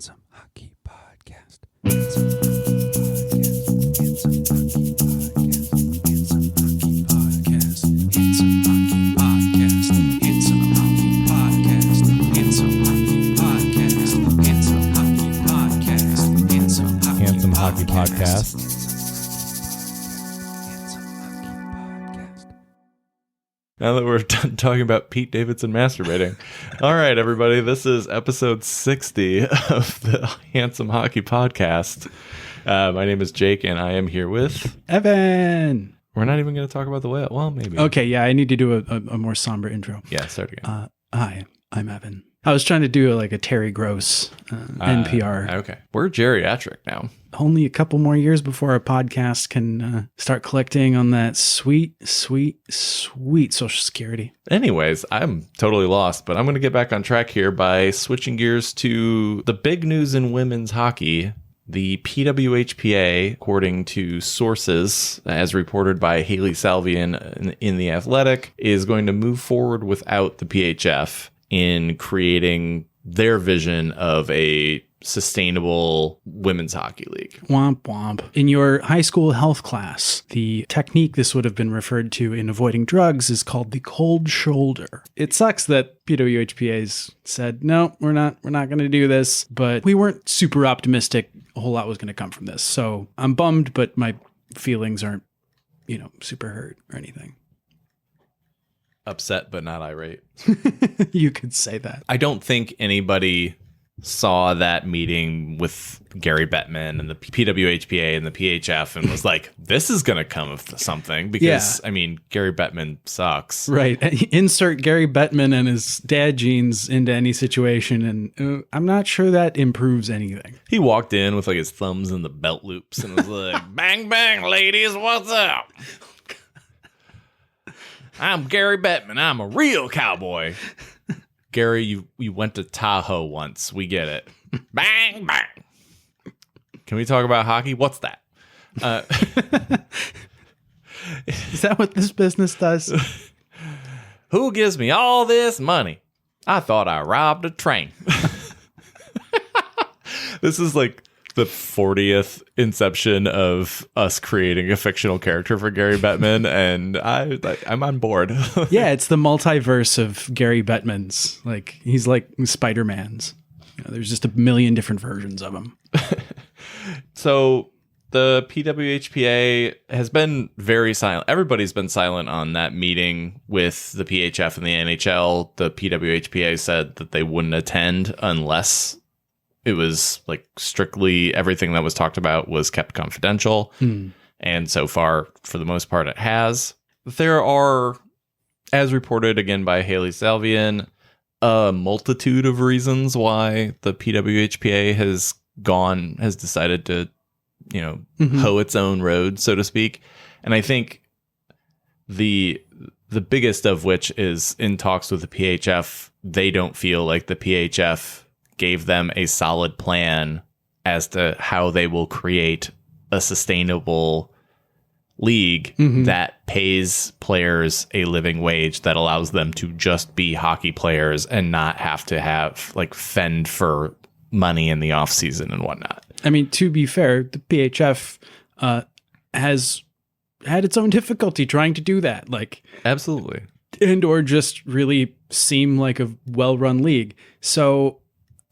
Handsome Hockey Podcast. Handsome Hockey Podcast. Handsome Hockey Podcast. Handsome Hockey Podcast. Handsome Hockey Podcast. Handsome Hockey Podcast. Handsome Hockey Podcast. Handsome Hockey Podcast. Now that we're done talking about Pete Davidson masturbating. All right, everybody, this is episode 60 of the Handsome Hockey Podcast. My name is Jake, and I am here with... Evan. We're not even going to talk about the whale. Well, maybe. Okay, yeah, I need to do a more somber intro. Yeah, start again. Hi, I'm Evan. I was trying to do a Terry Gross NPR. Okay. We're geriatric now. Only a couple more years before our podcast can start collecting on that sweet Social Security. Anyways, I'm totally lost, but I'm going to get back on track here by switching gears to the big news in women's hockey. The PWHPA, according to sources, as reported by Haley Salvian in The Athletic, is going to move forward without the PHF in creating their vision of a sustainable women's hockey league. Womp womp. In your high school health class, the technique this would have been referred to in avoiding drugs is called the cold shoulder. It sucks that PWHPA's said, no, we're not going to do this, but we weren't super optimistic a whole lot was going to come from this. So I'm bummed, but my feelings aren't, super hurt or anything. Upset, but not irate. You could say that. I don't think anybody saw that meeting with Gary Bettman and the PWHPA and the PHF and was like, this is going to come of something because, yeah. Gary Bettman sucks. Right. Insert Gary Bettman and his dad genes into any situation, and I'm not sure that improves anything. He walked in with his thumbs in the belt loops and was like, bang, bang, ladies, what's up? I'm Gary Bettman. I'm a real cowboy. Gary, you went to Tahoe once. We get it. Bang, bang. Can we talk about hockey? What's that? Is that what this business does? Who gives me all this money? I thought I robbed a train. This is like the 40th inception of us creating a fictional character for Gary Bettman, and I'm on board. Yeah, it's the multiverse of Gary Bettmans. He's like Spider-Man's. There's just a million different versions of him. So the PWHPA has been very silent. Everybody's been silent on that meeting with the PHF and the NHL. The PWHPA said that they wouldn't attend unless it was strictly everything that was talked about was kept confidential. And so far, for the most part, it has. There are, as reported again by Haley Salvian, a multitude of reasons why the PWHPA has decided to, hoe its own road, so to speak. And I think the biggest of which is in talks with the PHF, they don't feel like the PHF gave them a solid plan as to how they will create a sustainable league that pays players a living wage that allows them to just be hockey players and not have to fend for money in the off season and whatnot. To be fair, the PHF has had its own difficulty trying to do that. Absolutely. And or just really seem like a well-run league. So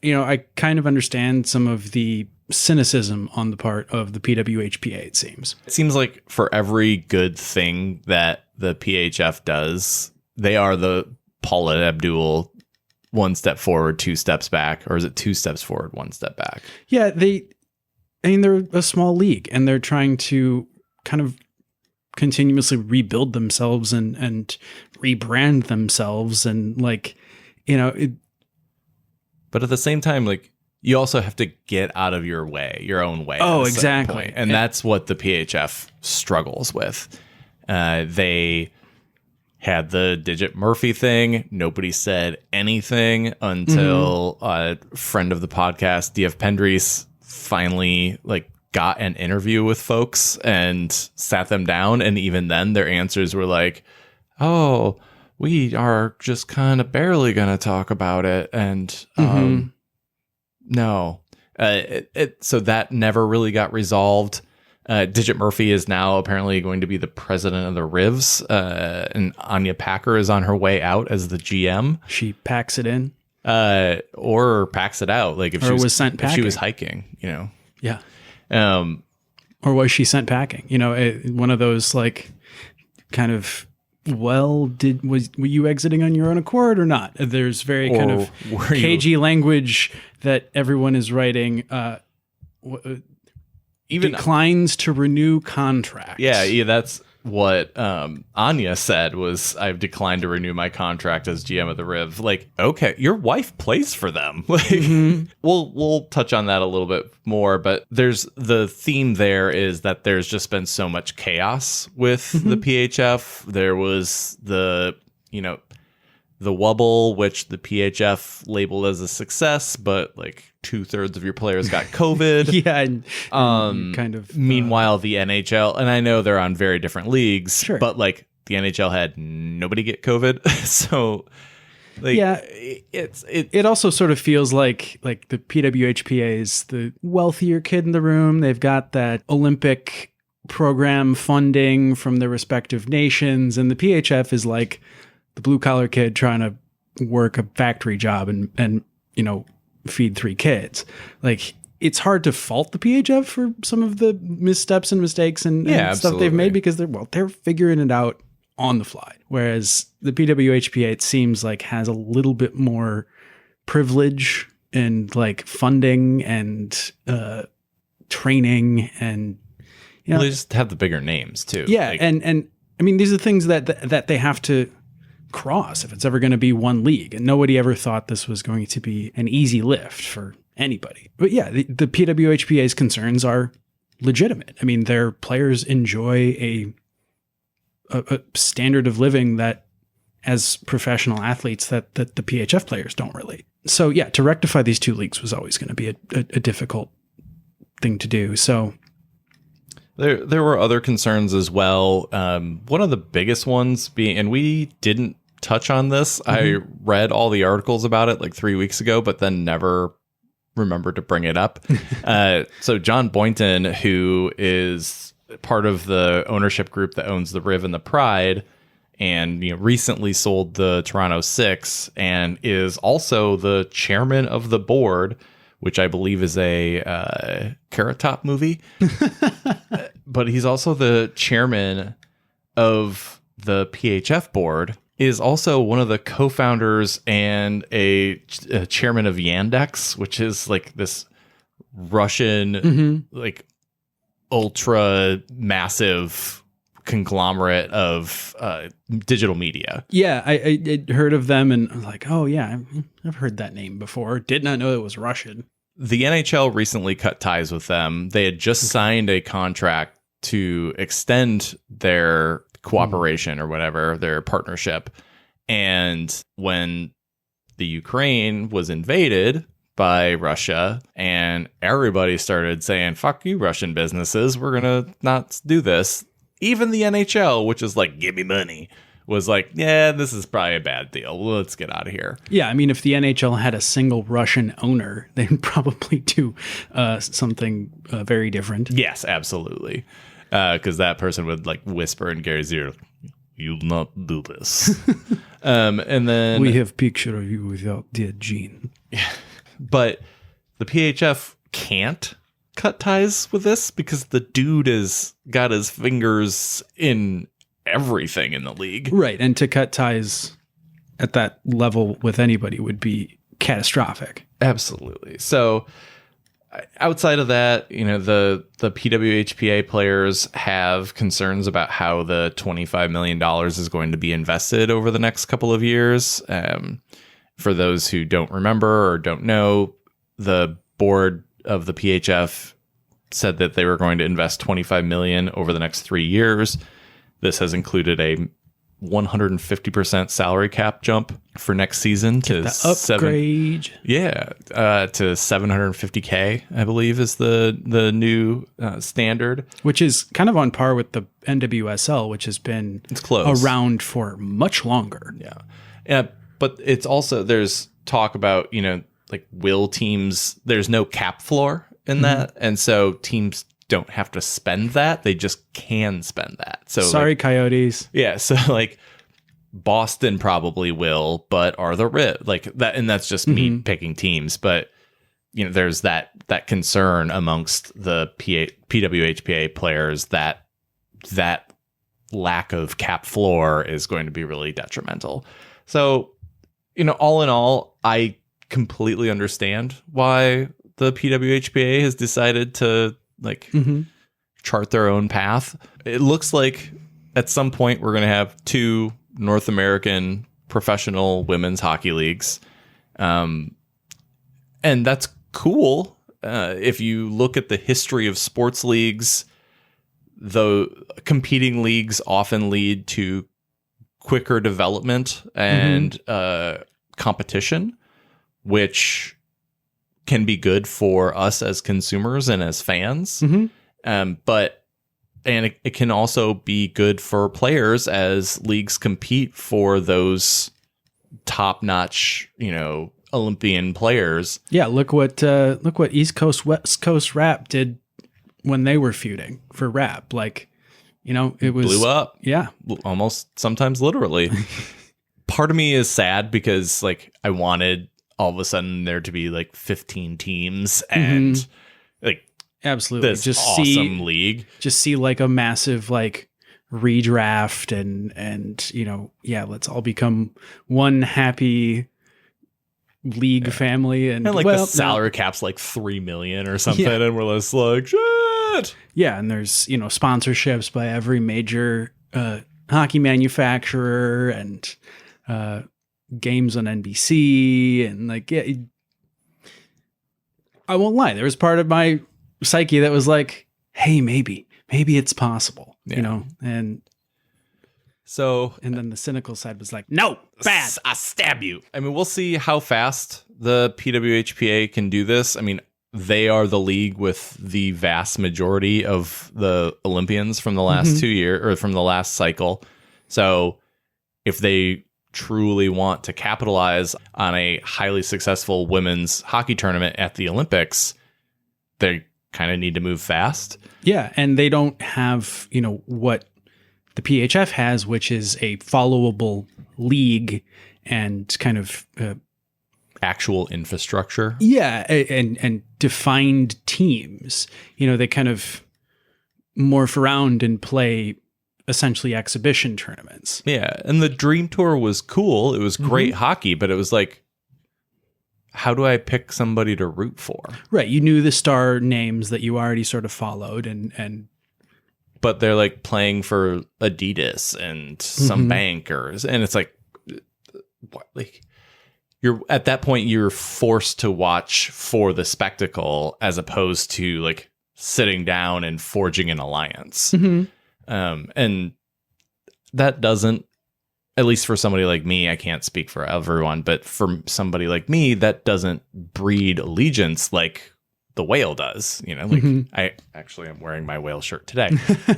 I kind of understand some of the cynicism on the part of the PWHPA, it seems. It seems like for every good thing that the PHF does, they are the Paula Abdul 1 step forward, 2 steps back, or is it 2 steps forward, 1 step back? Yeah, they're a small league and they're trying to kind of continuously rebuild themselves and rebrand themselves and but at the same time, you also have to get out of your own way. Oh, exactly. And that's what the PHF struggles with. They had the Digit Murphy thing. Nobody said anything until a friend of the podcast, DF Pendries, finally got an interview with folks and sat them down. And even then their answers were like, oh, we are just kind of barely going to talk about it. And no. So that never really got resolved. Digit Murphy is now apparently going to be the president of the Rivs, and Anya Packer is on her way out as the GM. She packs it in, or packs it out. Like if Or she was sent if she packing. was hiking, you know. yeah, Um, or was she sent packing? You know, one of those like kind of. Well, were you exiting on your own accord or not? There's very kind Or of were you- cagey language that everyone is writing. even Declines to renew contracts. yeah, that's what Anya said was, I've declined to renew my contract as GM of the Riv. Like, okay, your wife plays for them. Like, we'll touch on that a little bit more, but there's the theme there is that there's just been so much chaos with the PHF. There was the Wubble, which the PHF labeled as a success, but like 2/3 of your players got COVID. Yeah, and kind of. Meanwhile, the NHL, and I know they're on very different leagues, Sure. but like the NHL had nobody get COVID. So like, Yeah. it It also sort of feels like the PWHPA is the wealthier kid in the room. They've got that Olympic program funding from their respective nations, and the PHF is like the blue collar kid trying to work a factory job and feed 3 kids. Like, it's hard to fault the PHF for some of the missteps and mistakes and stuff absolutely. they've made, because they're figuring it out on the fly. Whereas the PWHPA, it seems like, has a little bit more privilege and like funding and training, and they just have the bigger names too. yeah, Like, and I mean, these are things that they have to cross if it's ever going to be one league. And nobody ever thought this was going to be an easy lift for anybody. But yeah, the PWHPA's concerns are legitimate. I mean, their players enjoy a standard of living that, as professional athletes, that the PHF players don't really. So yeah, to rectify these 2 leagues was always going to be a difficult thing to do. So there were other concerns as well. One of the biggest ones being, and we didn't touch on this. I read all the articles about it like 3 weeks ago, but then never remembered to bring it up. So John Boynton, who is part of the ownership group that owns the Riv and the Pride, and recently sold the Toronto Six, and is also the chairman of the board, which I believe is a Carrot Top movie. But he's also the chairman of the PHF board, is also one of the co-founders and a chairman of Yandex, which is like this Russian, like ultra massive conglomerate of digital media. yeah, I heard of them and I was like, oh yeah, I've heard that name before. Did not know it was Russian. The NHL recently cut ties with them. They had just signed a contract to extend their cooperation or whatever, their partnership. And when the Ukraine was invaded by Russia and everybody started saying, fuck you, Russian businesses, we're going to not do this. Even the NHL, which is like, give me money, was like, yeah, this is probably a bad deal. Let's get out of here. Yeah, I mean, if the NHL had a single Russian owner, they'd probably do something very different. Yes, absolutely. Because that person would like whisper in Gary's ear, you'll not do this. And then We have picture of you without dead gene. but the PHF can't cut ties with this because the dude has got his fingers in everything in the league. Right, and to cut ties at that level with anybody would be catastrophic. Absolutely. So outside of that, the PWHPA players have concerns about how the $25 million is going to be invested over the next couple of years. For those who don't remember or don't know, the board of the PHF said that they were going to invest $25 million over the next 3 years. This has included a 150% salary cap jump for next season to The upgrade. to $750K, I believe, is the new standard. Which is kind of on par with the NWSL, which has been It's close. around for much longer. Yeah, but it's also, there's talk about like will teams, there's no cap floor in that, and so teams don't have to spend that, they just can spend that. So Sorry, like, Coyotes. yeah, so like Boston probably will, but are the Rivs like that? And that's just me picking teams. But you know, there's that concern amongst the PWHPA players that lack of cap floor is going to be really detrimental. So, you know, all in all, I completely understand why the PWHPA has decided to like chart their own path. It looks like at some point we're going to have 2 North American professional women's hockey leagues. And that's cool. If you look at the history of sports leagues, the competing leagues often lead to quicker development and competition, which can be good for us as consumers and as fans. But it can also be good for players as leagues compete for those top-notch, you know, Olympian players. Yeah, look what East Coast West Coast rap did when they were feuding for rap. Like, you know, it was blew up. Yeah, almost sometimes literally. Part of me is sad because like I wanted all of a sudden there to be like 15 teams and like absolutely this awesome league. Just see like a massive like redraft and you know, yeah, let's all become one happy league family and like well, the salary cap's like 3 million or something, and we're just like shit. Yeah, and there's, you know, sponsorships by every major hockey manufacturer and games on NBC and like I won't lie, there was part of my psyche that was like, hey, maybe it's possible, you know, and then the cynical side was like, no, bad, I stab you. I mean, we'll see how fast the PWHPA can do this. I mean, they are the league with the vast majority of the Olympians from the last 2 years or from the last cycle. So if they truly want to capitalize on a highly successful women's hockey tournament at the Olympics, they kind of need to move fast. Yeah, and they don't have, you know, what the PHF has, which is a followable league and kind of actual infrastructure. Yeah, and defined teams. You know, they kind of morph around and play essentially exhibition tournaments. Yeah, and the Dream Tour was cool. It was great hockey, but it was like, how do I pick somebody to root for? Right, you knew the star names that you already sort of followed, and but they're like playing for Adidas and some bankers, and it's like, what? Like, you're at that point you're forced to watch for the spectacle as opposed to like sitting down and forging an alliance. And that doesn't, at least for somebody like me, I can't speak for everyone, but for somebody like me, that doesn't breed allegiance like the whale does. You know, like I actually am wearing my whale shirt today.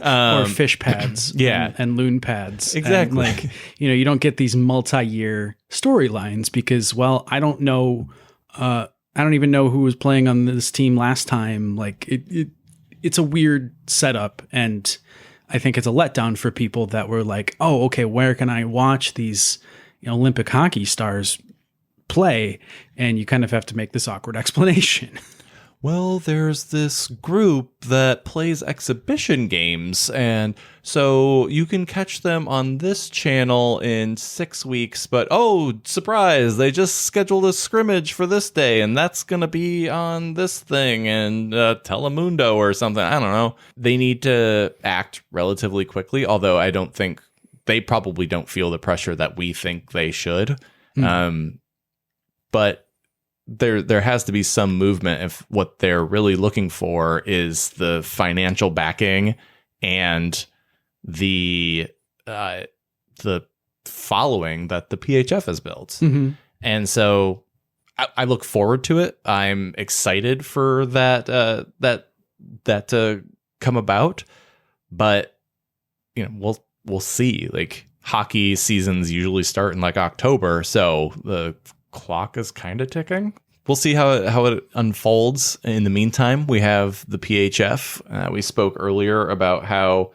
or fish pads, yeah, and loon pads, exactly. And like, you know, you don't get these multi-year storylines because, well, I don't know, I don't even know who was playing on this team last time. Like it's a weird setup, and I think it's a letdown for people that were like, oh, okay, where can I watch these, you know, Olympic hockey stars play? And you kind of have to make this awkward explanation. Well, there's this group that plays exhibition games, and so you can catch them on this channel in 6 weeks, but oh, surprise, they just scheduled a scrimmage for this day, and that's going to be on this thing, and Telemundo or something. I don't know. They need to act relatively quickly, although I don't think, they probably don't feel the pressure that we think they should. But there has to be some movement if what they're really looking for is the financial backing and the following that the PHF has built. And so I look forward to it. I'm excited for that to come about, but you know, we'll see. Like, hockey seasons usually start in like October, so the clock is kind of ticking we'll see how it unfolds. In the meantime, we have the PHF. We spoke earlier about how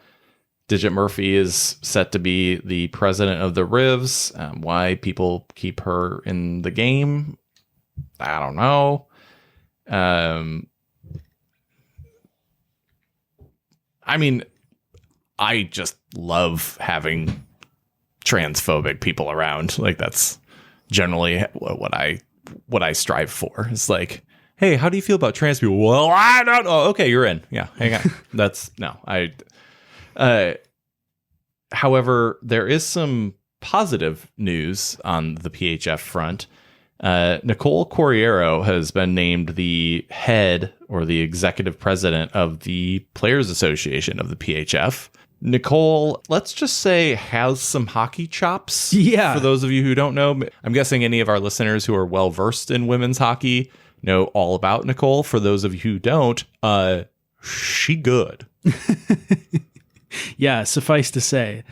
Digit Murphy is set to be the president of the Rivs. Why people keep her in the game, I don't know. I mean, I just love having transphobic people around. Like, that's generally what I strive for. It's like, hey, how do you feel about trans people? Well, I don't know. Okay, you're in. Yeah, hang on. However, there is some positive news on the PHF front. Nicole Corriero has been named the head or the executive president of the Players Association of the PHF. Nicole, let's just say, has some hockey chops. Yeah. For those of you who don't know, I'm guessing any of our listeners who are well versed in women's hockey know all about Nicole. For those of you who don't, she good. Yeah, suffice to say,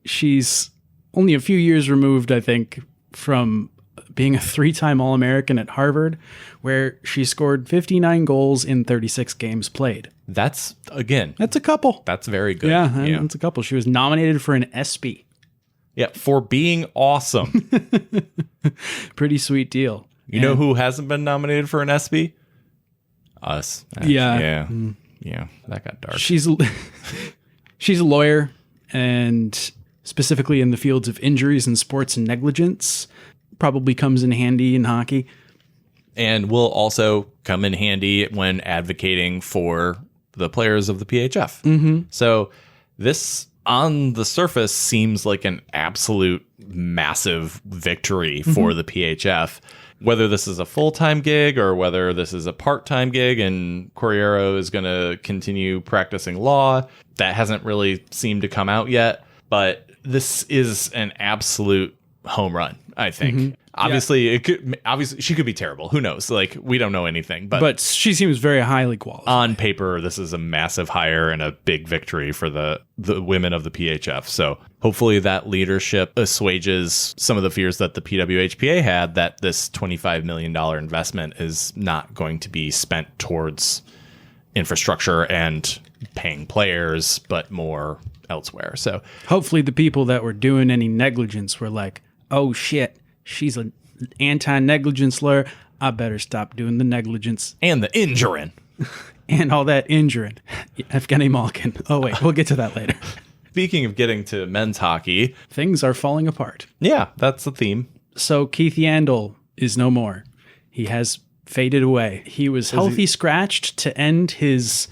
she's only a few years removed, I think, from being a 3-time All-American at Harvard, where she scored 59 goals in 36 games played. That's a couple. That's very good. Yeah, that's a couple. She was nominated for an ESPY. Yeah, for being awesome. Pretty sweet deal. You know who hasn't been nominated for an ESPY? Us. Actually. Yeah. Yeah, that got dark. She's a lawyer, and specifically in the fields of injuries and sports and negligence. Probably comes in handy in hockey. And will also come in handy when advocating for the players of the PHF. Mm-hmm. So this, on the surface, seems like an absolute massive victory for the PHF. Whether this is a full-time gig or whether this is a part-time gig and Corriero is going to continue practicing law, that hasn't really seemed to come out yet. But this is an absolute home run, I think. Obviously, she could be terrible. Who knows? Like, we don't know anything. But she seems very highly qualified. On paper, this is a massive hire and a big victory for the women of the PHF. So hopefully that leadership assuages some of the fears that the PWHPA had, that this $25 million investment is not going to be spent towards infrastructure and paying players, but more elsewhere. So hopefully the people that were doing any negligence were like, oh shit, she's an anti-negligence lawyer. I better stop doing the negligence. And the injuring. And all that injuring. Evgeni Malkin. Oh, wait, we'll get to that later. Speaking of getting to men's hockey. Things are falling apart. Yeah, that's the theme. So Keith Yandle is no more. He has faded away. He was healthy scratched to end his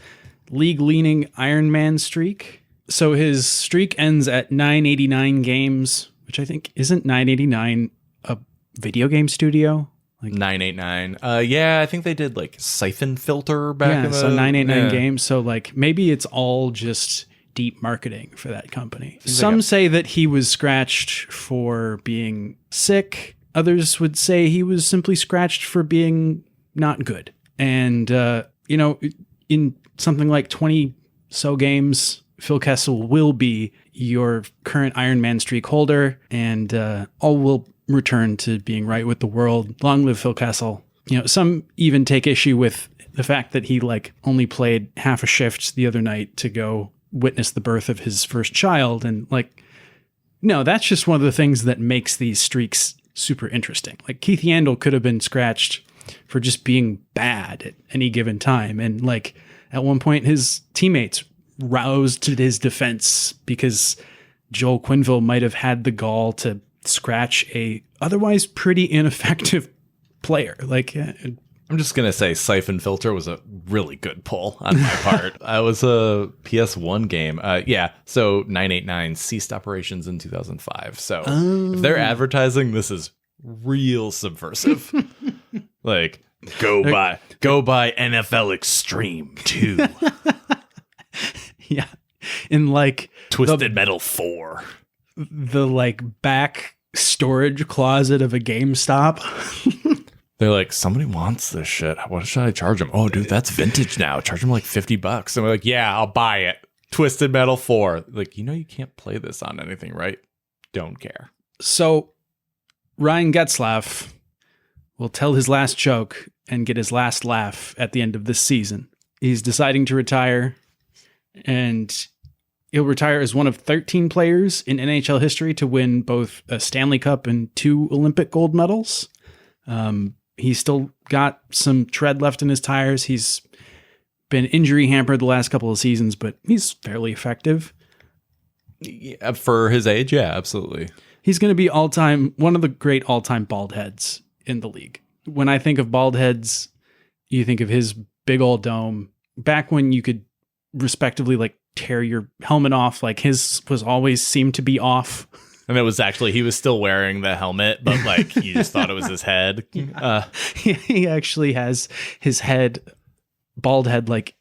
league-leaning Ironman streak. So his streak ends at 989 games, which I think isn't 989 a video game studio? Like 989. Yeah, I think they did like Siphon Filter back in the... so 989 games. So like maybe it's all just deep marketing for that company. Some say that he was scratched for being sick. Others would say he was simply scratched for being not good. And, in something like 20 so games, Phil Kessel will be your current Ironman streak holder, and all will return to being right with the world. Long live Phil Kessel. Some even take issue with the fact that he only played half a shift the other night to go witness the birth of his first child. And no, that's just one of the things that makes these streaks super interesting. Like Keith Yandle could have been scratched for just being bad at any given time. And at one point his teammates roused to his defense because Joel Quenneville might have had the gall to scratch a otherwise pretty ineffective player. I'm just going to say Siphon Filter was a really good pull on my part. I was a PS1 game. So 989 ceased operations in 2005. So if they're advertising, this is real subversive. Go buy NFL Extreme 2. Yeah. In Twisted Metal 4. The back storage closet of a GameStop. They're like, somebody wants this shit. What should I charge them? Oh, dude, that's vintage now. Charge them $50. And we're like, yeah, I'll buy it. Twisted Metal 4. You can't play this on anything, right? Don't care. So Ryan Getzlaf will tell his last joke and get his last laugh at the end of this season. He's deciding to retire, and he'll retire as one of 13 players in NHL history to win both a Stanley Cup and 2 Olympic gold medals. He's still got some tread left in his tires. He's been injury hampered the last couple of seasons, but he's fairly effective. Yeah, for his age, yeah, absolutely. He's going to be one of the great all-time bald heads in the league. When I think of bald heads, you think of his big old dome. Back when you could respectively like tear your helmet off, like his was always seemed to be off. And it was actually, he was still wearing the helmet, but like you just thought it was his head. He actually has his bald head, like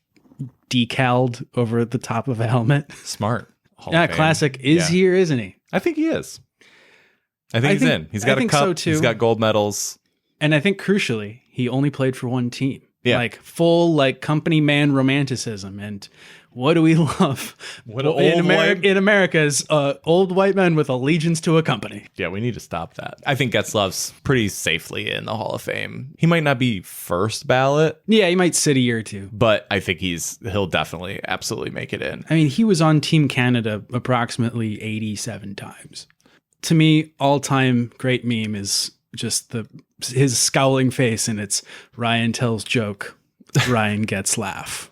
decaled over the top of a helmet. Smart. Hall Yeah, of Fame. classic is here, isn't he? I think he is. I think he's in. He's got a cup. So too. He's got gold medals. And I think crucially, he only played for one team. Yeah. Like full like company man romanticism. And what do we love? What in America's old white men with allegiance to a company. Yeah, we need to stop that. I think Getzlaf's pretty safely in the Hall of Fame. He might not be first ballot. Yeah, he might sit a year or two. But I think he'll definitely absolutely make it in. I mean, he was on Team Canada approximately 87 times. To me, all-time great meme is just his scowling face, and it's Ryan tells joke, Ryan gets laugh.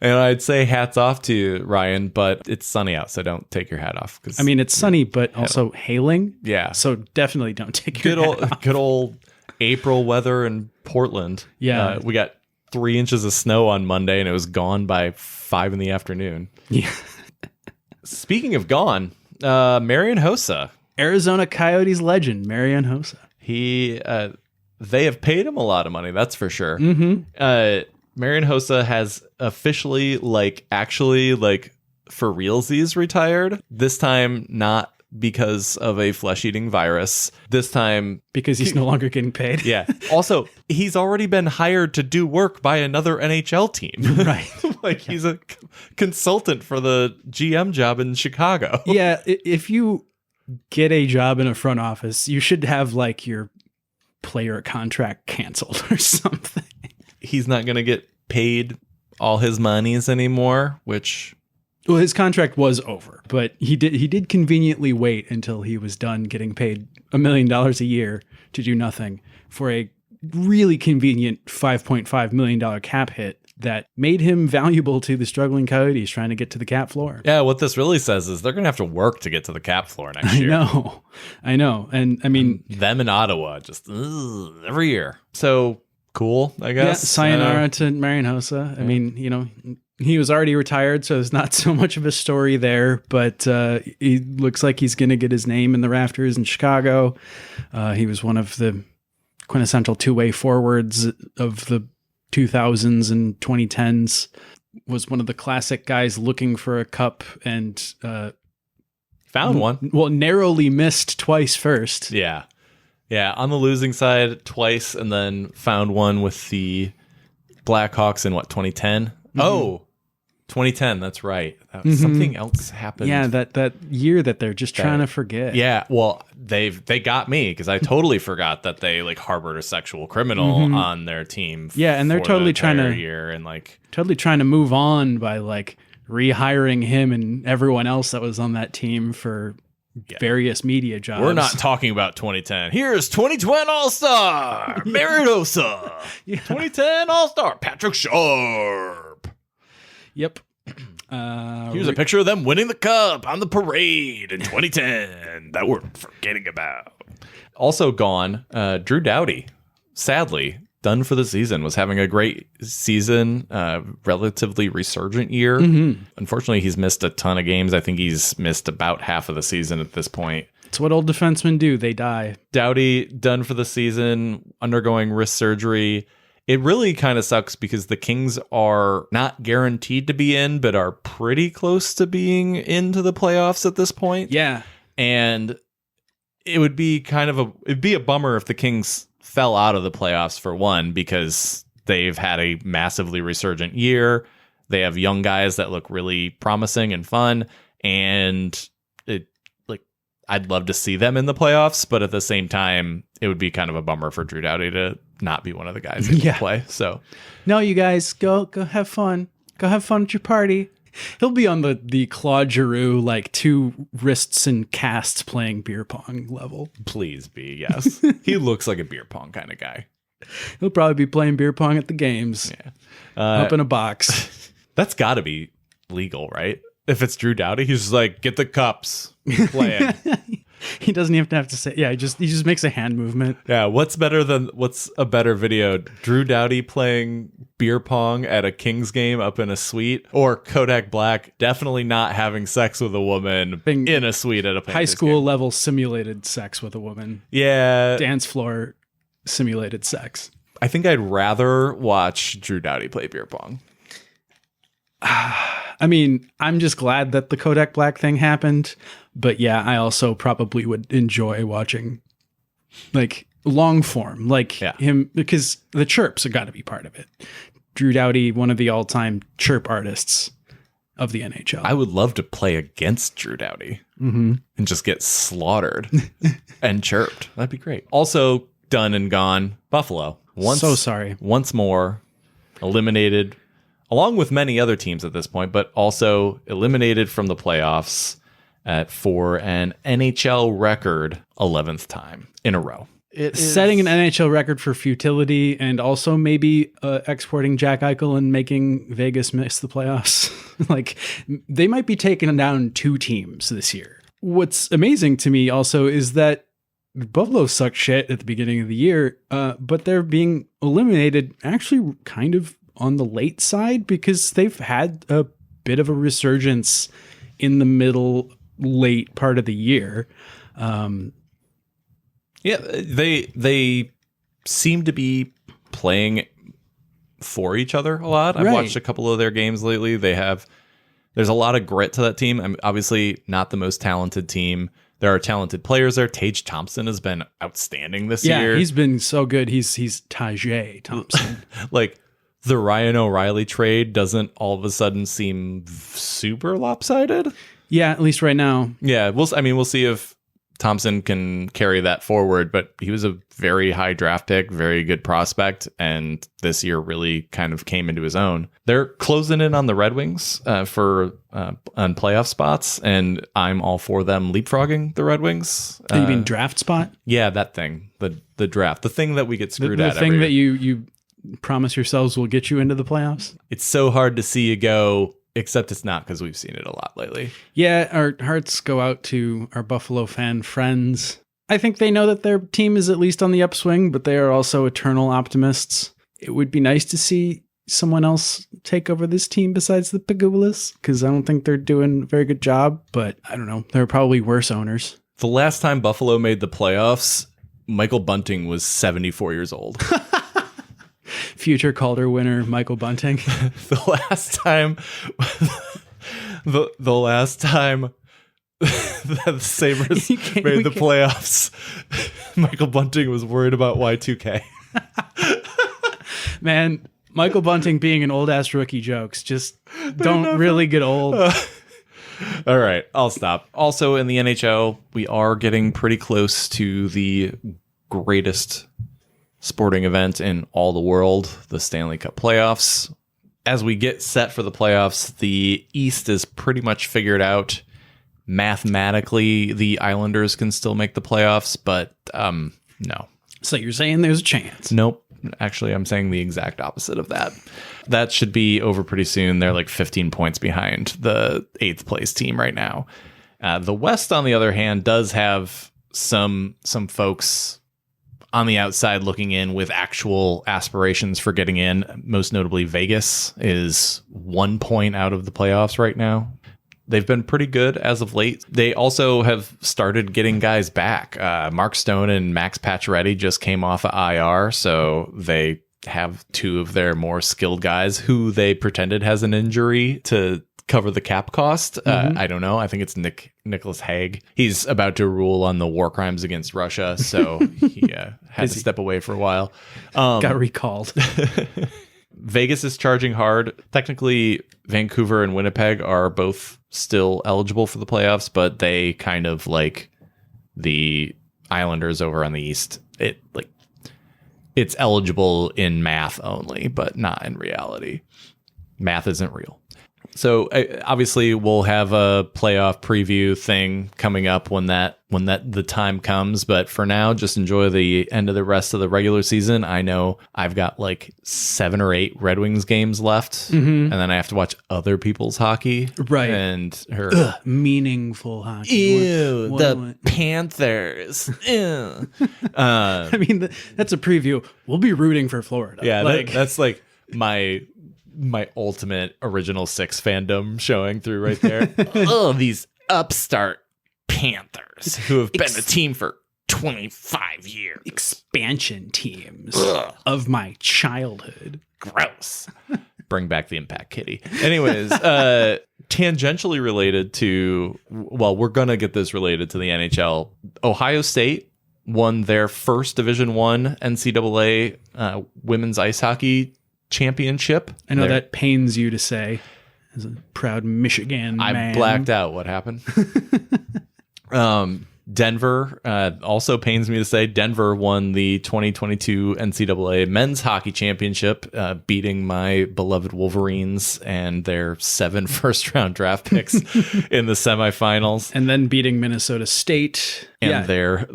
And I'd say hats off to Ryan, but it's sunny out, so don't take your hat off. I mean, it's sunny, but also hailing. Yeah. So definitely don't take your hat off. Good old April weather in Portland. Yeah. We got 3 inches of snow on Monday, and it was gone by 5 in the afternoon. Yeah. Speaking of gone, Marian Hossa. Arizona Coyotes legend, Marian Hossa. They have paid him a lot of money, that's for sure. Mm-hmm. Marian Hossa has officially, actually, for realsies retired. This time, not because of a flesh-eating virus. This time... because he's no longer getting paid. Yeah. Also, he's already been hired to do work by another NHL team. Right. He's a consultant for the GM job in Chicago. Yeah, if you get a job in a front office, you should have, your player contract canceled or something. He's not going to get paid all his monies anymore, which... Well, his contract was over, but he did conveniently wait until he was done getting paid $1 million a year to do nothing for a really convenient $5.5 million cap hit that made him valuable to the struggling Coyotes trying to get to the cap floor. Yeah, what this really says is they're going to have to work to get to the cap floor next year. I know. And I mean... them in Ottawa, just every year. So... cool, I guess. Yeah, sayonara to Marian Hossa. I mean, he was already retired, so there's not so much of a story there, but he looks like he's going to get his name in the rafters in Chicago. He was one of the quintessential two-way forwards of the 2000s and 2010s, was one of the classic guys looking for a cup and... found one. Well, narrowly missed twice first. Yeah. Yeah, on the losing side twice, and then found one with the Blackhawks in 2010? Mm-hmm. Oh, 2010, that's right. Something else happened. Yeah, that year that they're just trying to forget. Yeah, well, they got me because I totally forgot that they harbored a sexual criminal on their team. Yeah, and they're totally trying to year and totally trying to move on by rehiring him and everyone else that was on that team for various media jobs. We're not talking about 2010. Here's 2010 All-Star, Marian Hossa. 2010 All-Star, Patrick Sharp. Yep. Here's a picture of them winning the cup on the parade in 2010 that we're forgetting about. Also gone, Drew Doughty. Sadly, done for the season. Was having a great season, relatively resurgent year. Unfortunately, he's missed a ton of games. I think he's missed about half of the season at this point. It's what old defensemen do. They die. Doughty done for the season, undergoing wrist surgery. It really kind of sucks because the Kings are not guaranteed to be in, but are pretty close to being into the playoffs at this point. Yeah. And it would be it'd be a bummer if the Kings fell out of the playoffs, for one, because they've had a massively resurgent year. They have young guys that look really promising and fun. And I'd love to see them in the playoffs, but at the same time, it would be kind of a bummer for Drew Doughty to not be one of the guys who can play. So, no, you guys go have fun. Go have fun at your party. He'll be on the Claude Giroux, like 2 wrists and casts playing beer pong level. Please be, yes. He looks like a beer pong kind of guy. He'll probably be playing beer pong at the games. Yeah. Up in a box. That's got to be legal, right? If it's Drew Doughty, he's just like, get the cups, play it. He doesn't even have to say, he just makes a hand movement. Yeah, what's a better video? Drew Doughty playing beer pong at a Kings game up in a suite, or Kodak Black definitely not having sex with a woman in a suite at a Panthers high school game. level simulated sex with a woman. Yeah. Dance floor simulated sex. I think I'd rather watch Drew Doughty play beer pong. I mean, I'm just glad that the Kodak Black thing happened. But yeah, I also probably would enjoy watching like long form, like him, because the chirps have got to be part of it. Drew Doughty, one of the all-time chirp artists of the NHL. I would love to play against Drew Doughty and just get slaughtered and chirped. That'd be great. Also, done and gone, Buffalo. So sorry. Once more, eliminated, along with many other teams at this point, but also eliminated from the playoffs for an NHL record 11th time in a row. Setting an NHL record for futility, and also maybe exporting Jack Eichel and making Vegas miss the playoffs. Like, they might be taking down 2 teams this year. What's amazing to me also is that Buffalo sucked shit at the beginning of the year, but they're being eliminated actually kind of on the late side, because they've had a bit of a resurgence in the late part of the year. Yeah, they seem to be playing for each other a lot. I've watched a couple of their games lately. There's a lot of grit to that team. I'm obviously not the most talented team. There are talented players there. Tage Thompson has been outstanding this year. Yeah, he's been so good. He's Tajay Thompson. Like, the Ryan O'Reilly trade doesn't all of a sudden seem super lopsided. Yeah, at least right now. Yeah, we'll see if Thompson can carry that forward, but he was a very high draft pick, very good prospect, and this year really kind of came into his own. They're closing in on the Red Wings on playoff spots, and I'm all for them leapfrogging the Red Wings. You mean draft spot? Yeah, that thing, the draft, the thing that we get screwed at. The thing that you promise yourselves will get you into the playoffs? It's so hard to see you go, except it's not, because we've seen it a lot lately. Yeah, our hearts go out to our Buffalo fan friends. I think they know that their team is at least on the upswing, but they are also eternal optimists. It would be nice to see someone else take over this team besides the Pagulas, because I don't think they're doing a very good job, but I don't know. There are probably worse owners. The last time Buffalo made the playoffs, Michael Bunting was 74 years old. Future Calder winner Michael Bunting. The last time that the Sabres made the playoffs, Michael Bunting was worried about Y2K. Man, Michael Bunting being an old-ass rookie jokes just don't really get old. All right, I'll stop. Also, in the NHL, we are getting pretty close to the greatest sporting event in all the world, the Stanley Cup Playoffs. As we get set for the playoffs, the East is pretty much figured out. Mathematically, the Islanders can still make the playoffs, but no. So you're saying there's a chance? Nope. Actually, I'm saying the exact opposite of that. That should be over pretty soon. They're like 15 points behind the 8th place team right now. The West, on the other hand, does have some folks on the outside looking in with actual aspirations for getting in. Most notably, Vegas is 1 point out of the playoffs right now. They've been pretty good as of late. They also have started getting guys back. Mark Stone and Max Pacioretty just came off of IR, so they have 2 of their more skilled guys who they pretended has an injury to cover the cap cost. I don't know. I think it's Nicholas Hague. He's about to rule on the war crimes against Russia, so he had to step away for a while. Got recalled. Vegas is charging hard. Technically, Vancouver and Winnipeg are both still eligible for the playoffs, but they kind of like the Islanders over on the East, it's eligible in math only, but not in reality. Math isn't real. So obviously we'll have a playoff preview thing coming up when the time comes. But for now, just enjoy the end of the rest of the regular season. I know I've got like 7 or 8 Red Wings games left, and then I have to watch other people's hockey. Right. And Meaningful hockey. Ew, What- Panthers. Ew. I mean, that's a preview. We'll be rooting for Florida. Yeah, like that's like my ultimate original 6 fandom showing through right there. Oh, these upstart Panthers who have been a team for 25 years. expansion teams of my childhood. Gross. Bring back the Impact Kitty. Anyways, tangentially related to, well, we're going to get this related to the NHL. Ohio State won their first Division I NCAA women's ice hockey championship. I know that pains you to say as a proud Michigan man. I blacked out. What happened? Denver, also pains me to say, Denver won the 2022 NCAA men's hockey championship, beating my beloved Wolverines and their 7 first-round draft picks in the semifinals. And then beating Minnesota State. And their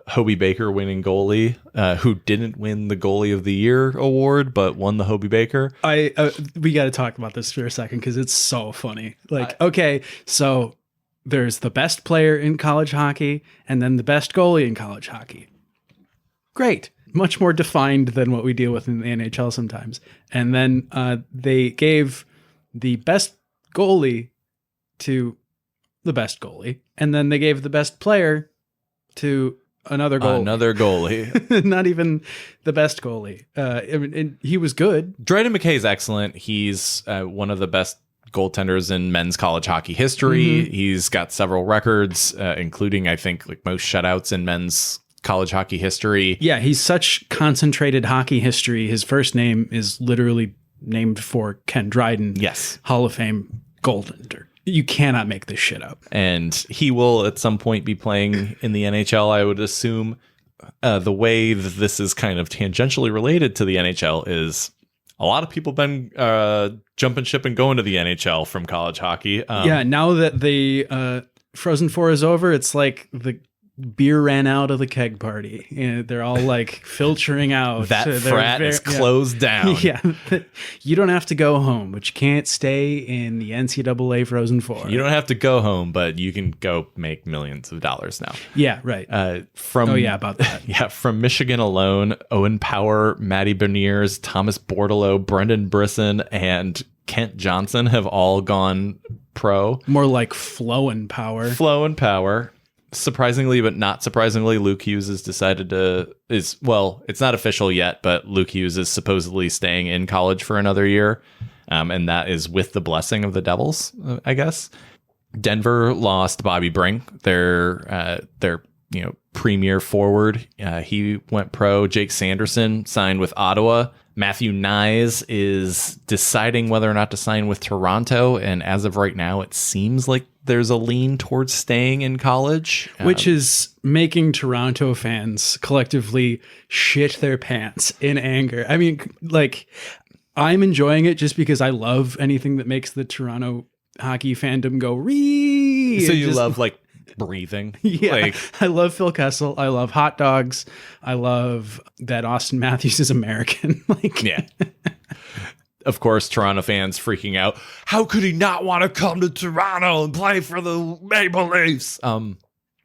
Hobie Baker winning goalie, who didn't win the Goalie of the Year award, but won the Hobie Baker. We got to talk about this for a second because it's so funny. Okay, so there's the best player in college hockey and then the best goalie in college hockey. Great. Much more defined than what we deal with in the NHL sometimes. And then they gave the best goalie to the best goalie. And then they gave the best player to another goalie. Another goalie. Not even the best goalie. And he was good. Dryden McKay's excellent. He's one of the best goaltenders in men's college hockey history. He's got several records, including, I think, like most shutouts in men's college hockey history. Yeah, he's such concentrated hockey history. His first name is literally named for Ken Dryden. Yes. Hall of Fame goaltender. You cannot make this shit up. And he will at some point be playing in the NHL, I would assume. The way that this is kind of tangentially related to the NHL is a lot of people been jumping ship and going to the NHL from college hockey. Now that the Frozen Four is over, it's like the beer ran out of the keg party. And they're all like filtering out. That frat is closed down. Yeah. You don't have to go home, but you can't stay in the NCAA Frozen Four. You don't have to go home, but you can go make millions of dollars now. Yeah, right. About that. Yeah, from Michigan alone, Owen Power, Matty Beniers, Thomas Bordelot, Brendan Brisson, and Kent Johnson have all gone pro. More like Flow and Power. Flow and Power. Surprisingly, but not surprisingly, Luke Hughes has decided it's not official yet, but Luke Hughes is supposedly staying in college for another year. And that is with the blessing of the Devils, I guess. Denver lost Bobby Brink, their premier forward. He went pro. Jake Sanderson signed with Ottawa. Matthew Nyes is deciding whether or not to sign with Toronto. And as of right now, it seems like there's a lean towards staying in college. Which is making Toronto fans collectively shit their pants in anger. I mean, like, I'm enjoying it just because I love anything that makes the Toronto hockey fandom go ree. So you love, like, breathing. Yeah, like, I love Phil Kessel. I love hot dogs. I love that Austin Matthews is American. Yeah. Of course, Toronto fans freaking out. How could he not want to come to Toronto and play for the Maple Leafs?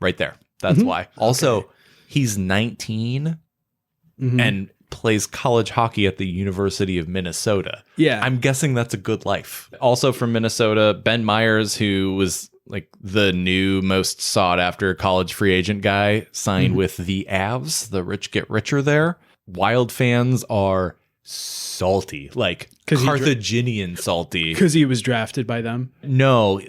Right there. That's why. Also, he's 19 and plays college hockey at the University of Minnesota. Yeah. I'm guessing that's a good life. Also from Minnesota, Ben Myers, who was like the new most sought after college free agent guy, signed with the Avs. The rich get richer there. Wild fans are salty, like 'Cause he Carthaginian salty. Because he was drafted by them. No,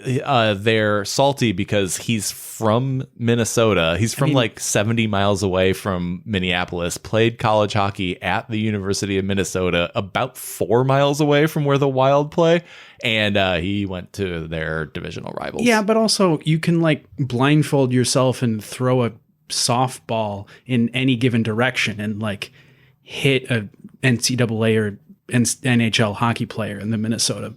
they're salty because he's from Minnesota. He's from like 70 miles away from Minneapolis, played college hockey at the University of Minnesota, about 4 miles away from where the Wild play. And he went to their divisional rivals. Yeah, but also you can like blindfold yourself and throw a softball in any given direction and like hit a NCAA or NHL hockey player in the Minnesota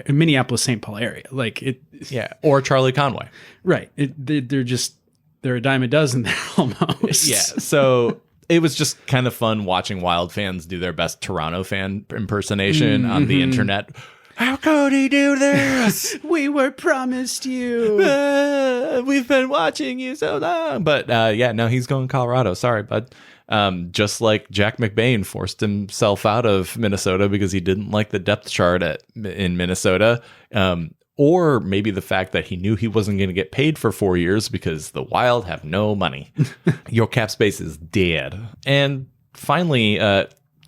Minneapolis St. Paul area. Like it. Yeah. Or Charlie Conway. Right. They're a dime a dozen there almost. Yeah. So it was just kind of fun watching Wild fans do their best Toronto fan impersonation on the internet. How could he do this? We were promised you. We've been watching you so long. But yeah, no, he's going Colorado. Sorry, bud. Just like Jack McBain forced himself out of Minnesota because he didn't like the depth chart in Minnesota. Or maybe the fact that he knew he wasn't going to get paid for 4 years because the Wild have no money. Your cap space is dead. And finally,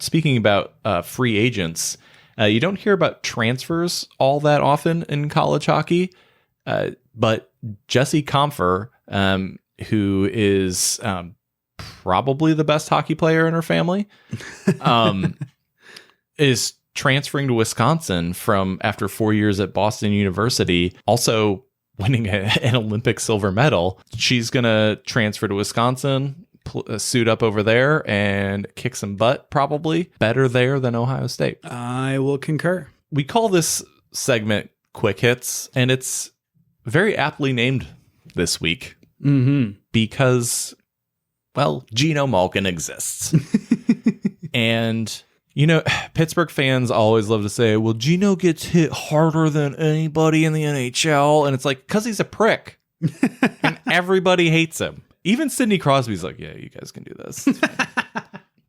speaking about free agents, you don't hear about transfers all that often in college hockey, but Jesse Compher, who is probably the best hockey player in her family, is transferring to Wisconsin from after 4 years at Boston University, also winning an Olympic silver medal. She's going to transfer to Wisconsin, suit up over there and kick some butt, probably better there than Ohio State. I will concur. We call this segment Quick Hits, and it's very aptly named this week because, well, Geno Malkin exists. And, you know, Pittsburgh fans always love to say, well, Geno gets hit harder than anybody in the NHL. And it's like, because he's a prick. And everybody hates him. Even Sidney Crosby's like, yeah, you guys can do this.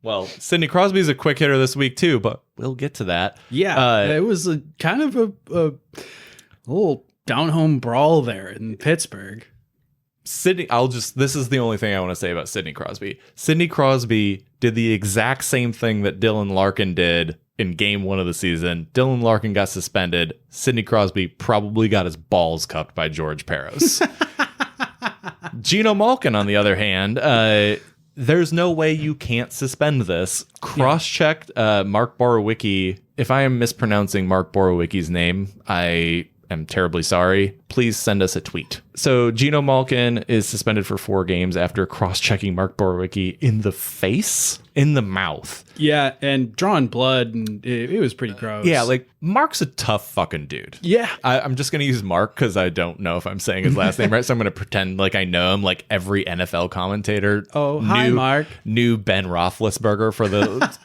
Well, Sidney Crosby's a quick hitter this week too, but we'll get to that. Yeah, it was a kind of a little down-home brawl there in Pittsburgh. This is the only thing I want to say about Sidney Crosby. Sidney Crosby did the exact same thing that Dylan Larkin did in game 1 of the season. Dylan Larkin got suspended. Sidney Crosby probably got his balls cupped by George Peros. Geno Malkin, on the other hand, there's no way you can't suspend this. Cross-checked Mark Borowicki. If I am mispronouncing Mark Borowicki's name, I am terribly sorry. Please send us a tweet. So Geno Malkin is suspended for 4 games after cross-checking Mark Borowicki in the face, in the mouth. Yeah, and drawing blood, and it was pretty gross. Yeah, like, Mark's a tough fucking dude. Yeah. I'm just going to use Mark because I don't know if I'm saying his last name right, so I'm going to pretend like I know him, like every NFL commentator. Oh, hi, Mark. Knew Ben Roethlisberger for the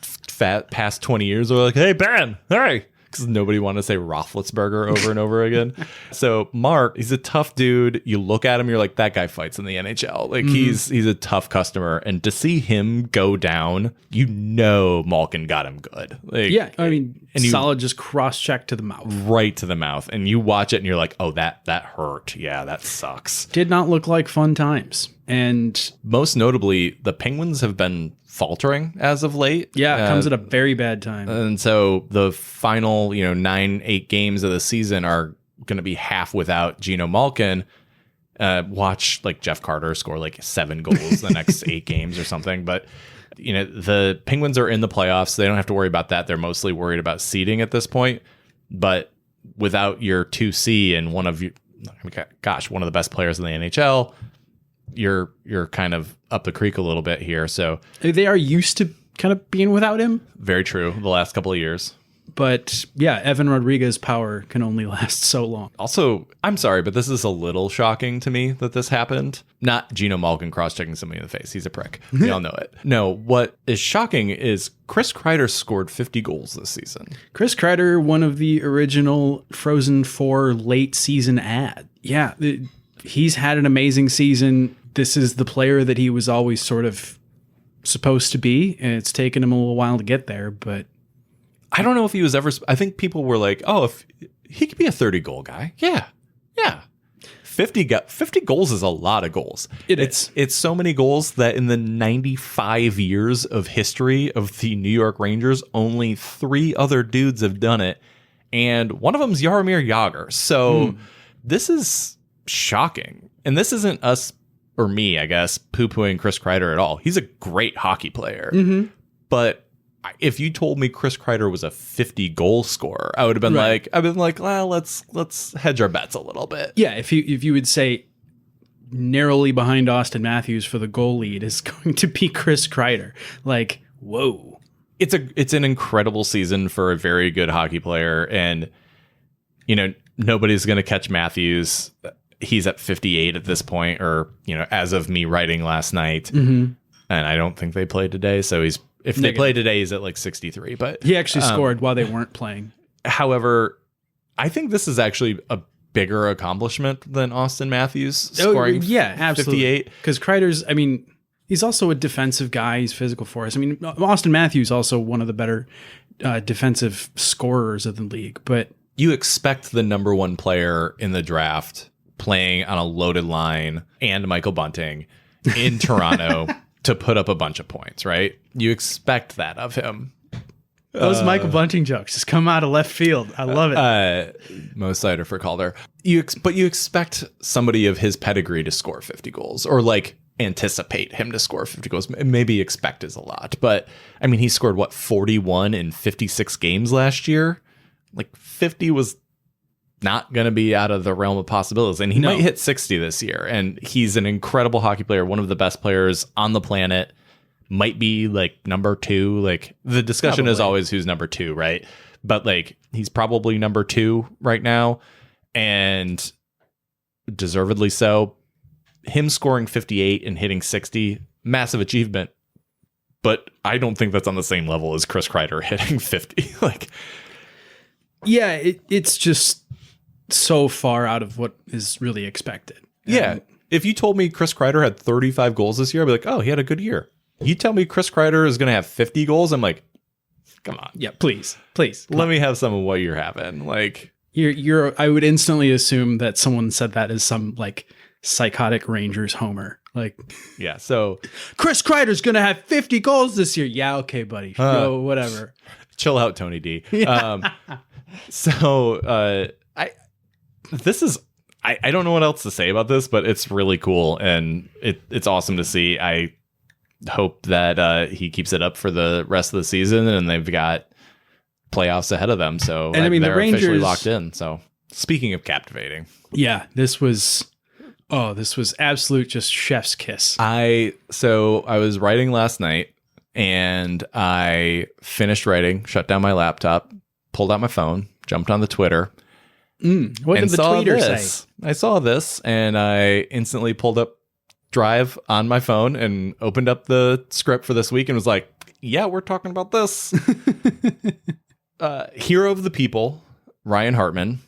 past 20 years. They're like, hey, Ben, hey. Because nobody wanted to say Roethlisberger over and over again. So Mark, he's a tough dude. You look at him, you're like, that guy fights in the NHL. Like he's a tough customer. And to see him go down, you know Malkin got him good. Like, yeah, I mean, and solid just cross-check to the mouth. Right to the mouth. And you watch it and you're like, oh, that hurt. Yeah, that sucks. Did not look like fun times. And most notably, the Penguins have been faltering as of late. Yeah, it comes at a very bad time. And so the final, 9-8 games of the season are going to be half without Geno Malkin. Watch like Jeff Carter score like 7 goals the next 8 games or something. But the Penguins are in the playoffs. So they don't have to worry about that. They're mostly worried about seeding at this point. But without your 2C and one of the best players in the NHL, you're kind of up the creek a little bit here. So they are used to kind of being without him. Very true. The last couple of years. But yeah, Evan Rodriguez's power can only last so long. Also, I'm sorry, but this is a little shocking to me that this happened. Not Geno Malkin cross-checking somebody in the face. He's a prick. We all know it. No, what is shocking is Chris Krieder scored 50 goals this season. Chris Krieder, one of the original Frozen 4 late season ad. Yeah, he's had an amazing season. This is the player that he was always sort of supposed to be, and it's taken him a little while to get there, but I don't know if he was ever. I think people were like, oh, if he could be a 30-goal guy. Yeah. 50 goals is a lot of goals. It's so many goals that in the 95 years of history of the New York Rangers, only 3 other dudes have done it. And one of them's Jaromir Jagr. So this is shocking. And this isn't us or me, I guess, poo-pooing Chris Krieder at all. He's a great hockey player. But if you told me Chris Krieder was a 50 goal scorer, I would have been like, well, let's hedge our bets a little bit. Yeah, if you would say narrowly behind Austin Matthews for the goal lead is going to be Chris Krieder, like, whoa. It's an incredible season for a very good hockey player, and nobody's going to catch Matthews. He's at 58 at this point, or as of me writing last night, and I don't think they played today, so if they play today, he's at like 63. But he actually scored while they weren't playing. However, I think this is actually a bigger accomplishment than Austin Matthews scoring 58. Because Kreider's, he's also a defensive guy. He's physical for us. Austin Matthews also one of the better defensive scorers of the league. But you expect the number 1 player in the draft playing on a loaded line and Michael Bunting in Toronto to put up a bunch of points, right? You expect that of him. Those Michael Bunting jokes just come out of left field. I love it. Most cider for Calder. But you expect somebody of his pedigree to score 50 goals, or like anticipate him to score 50 goals. Maybe expect is a lot, but he scored 41 in 56 games last year. Like 50 was not going to be out of the realm of possibilities, and he might hit 60 this year. And he's an incredible hockey player, one of the best players on the planet. Might be like number 2. Like the discussion is always who's number 2, right? But like he's probably number 2 right now, and deservedly so. Him scoring 58 and hitting 60, massive achievement. But I don't think that's on the same level as Chris Krieder hitting 50. Yeah, it's just so far out of what is really expected. Yeah. If you told me Chris Krieder had 35 goals this year, I'd be like, oh, he had a good year. You tell me Chris Krieder is going to have 50 goals, I'm like, come on. Yeah, please. Let me have some of what you're having. Like I would instantly assume that someone said that as some like psychotic Rangers homer. Like, yeah, so Chris Kreider's going to have 50 goals this year. Yeah, okay, buddy. Go, whatever. Chill out, Tony D. I don't know what else to say about this, but it's really cool, and it's awesome to see. I hope that he keeps it up for the rest of the season, and they've got playoffs ahead of them. So and they're the Rangers officially locked in. So speaking of captivating, yeah, this was absolute just chef's kiss. I was writing last night, and I finished writing, shut down my laptop, pulled out my phone, jumped on the Twitter. What did the tweeter say? I saw this, and I instantly pulled up Drive on my phone and opened up the script for this week and was like, yeah, we're talking about this. Hero of the people, Ryan Hartman,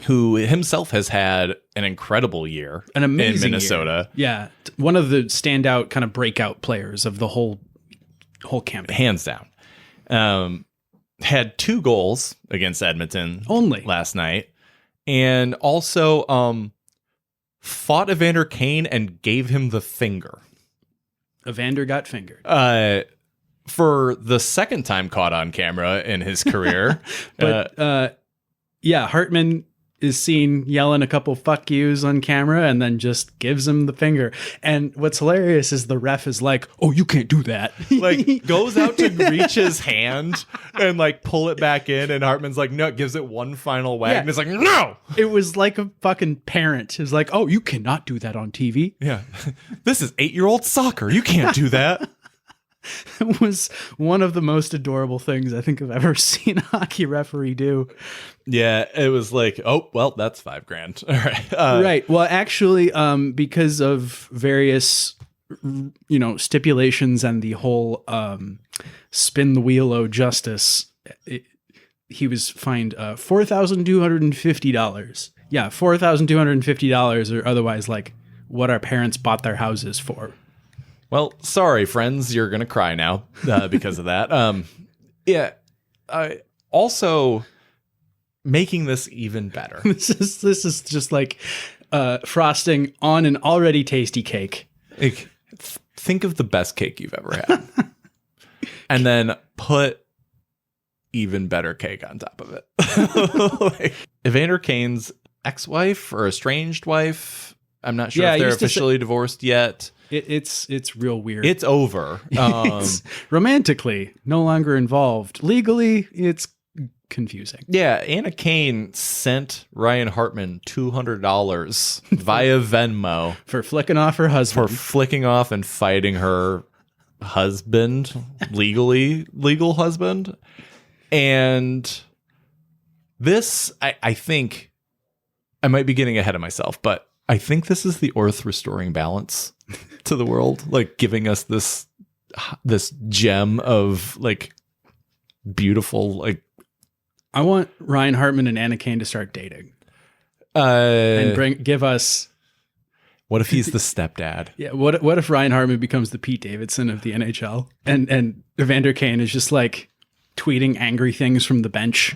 who himself has had an incredible year in Minnesota. Year. Yeah. One of the standout kind of breakout players of the whole campaign. Hands down. Had 2 goals against Edmonton only last night, and also fought Evander Kane and gave him the finger. Evander got fingered. For the second time caught on camera in his career. But yeah, Hartman is seen yelling a couple fuck yous on camera and then just gives him the finger. And what's hilarious is the ref is like, oh, you can't do that. Like goes out to reach his hand and like pull it back in. And Hartman's like, no, gives it one final whack. Yeah. And it's like, no. It was like a fucking parent. It was like, oh, you cannot do that on TV. Yeah. This is 8-year-old soccer. You can't do that. It was one of the most adorable things I think I've ever seen a hockey referee do. Yeah, it was like, oh, well, that's $5,000. All right. Right. Well, actually, because of various, stipulations and the whole spin the wheel o' justice, he was fined $4,250. Yeah, $4,250, or otherwise like what our parents bought their houses for. Well, sorry, friends, you're going to cry now because of that. Also, making this even better. This is just like frosting on an already tasty cake. Like, think of the best cake you've ever had. And then put even better cake on top of it. Like, Evander Kane's ex-wife or estranged wife. I'm not sure if they're officially divorced yet. It's real weird. It's over. It's romantically no longer involved. Legally, it's confusing. Yeah, Anna Kane sent Ryan Hartman $200 via Venmo For flicking off her husband. for flicking off and fighting her husband, legal husband. And this, I think, I might be getting ahead of myself, but I think this is the earth restoring balance to the world, like giving us this gem of like beautiful, like, I want Ryan Hartman and Anna Kane to start dating and give us. What if he's the stepdad? Yeah. What if Ryan Hartman becomes the Pete Davidson of the NHL and Evander Kane is just like tweeting angry things from the bench?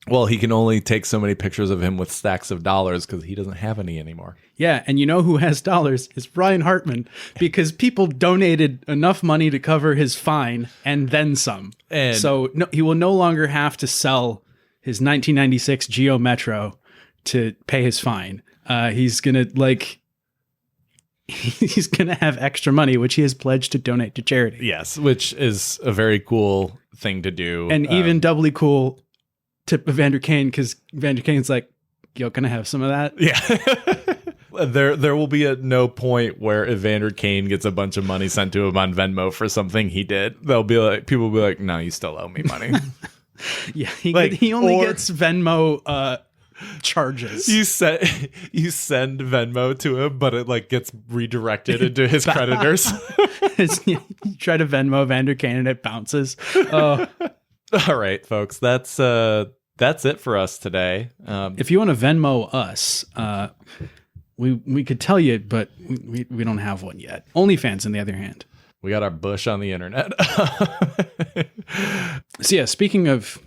Well, he can only take so many pictures of him with stacks of dollars because he doesn't have any anymore. Yeah, and you know who has dollars is Ryan Hartman, because people donated enough money to cover his fine and then some. And so he will no longer have to sell his 1996 Geo Metro to pay his fine. He's gonna have extra money, which he has pledged to donate to charity. yes, which is a very cool thing to do, And even doubly cool to Evander Kane, because Evander Kane's like, yo, can I have some of that? yeah. There will be at no point where Evander Kane gets a bunch of money sent to him on Venmo for something he did. People will be like, no, you still owe me money. Yeah, he only gets Venmo charges. You send Venmo to him, but it like gets redirected into his creditors. You try to Venmo Evander Kane and it bounces. All right, folks, that's it for us today. If you want to Venmo us, we could tell you, but we don't have one yet. OnlyFans, on the other hand. We got our bush on the internet. So yeah, speaking of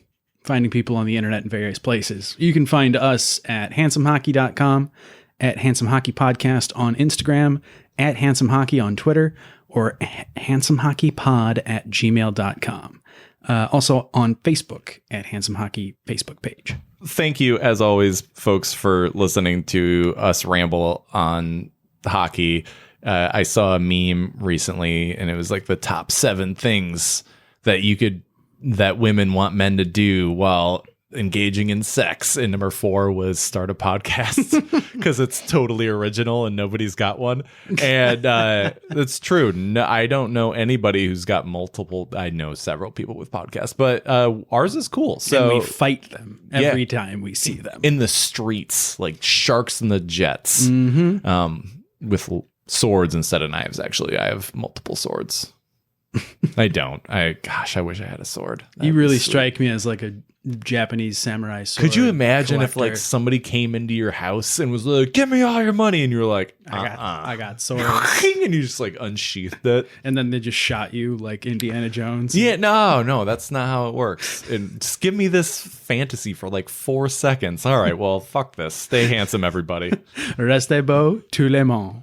finding people on the internet in various places, you can find us at handsomehockey.com, at Handsome Hockey Podcast on Instagram, at Handsome Hockey on Twitter, or handsomehockeypod@gmail.com. Also on Facebook at Handsome Hockey Facebook page. Thank you, as always, folks, for listening to us ramble on hockey. I saw a meme recently, and it was like the top 7 things that women want men to do while engaging in sex. And number 4 was start a podcast, because it's totally original and nobody's got one. And that's true. No, I don't know anybody who's got multiple. I know several people with podcasts, but ours is cool. So and we fight them every time we see them in the streets, like sharks in the jets, with swords instead of knives. Actually, I have multiple swords. I don't. I wish I had a sword. You really strike me as like a Japanese samurai sword. Could you imagine collector. if like somebody came into your house and was like, "Give me all your money," and you were like, I got swords, and you just like unsheathed it, and then they just shot you like Indiana Jones? Yeah, no, that's not how it works. And just give me this fantasy for like 4 seconds. All right, well, fuck this. Stay handsome, everybody. Restez beau, tout le monde.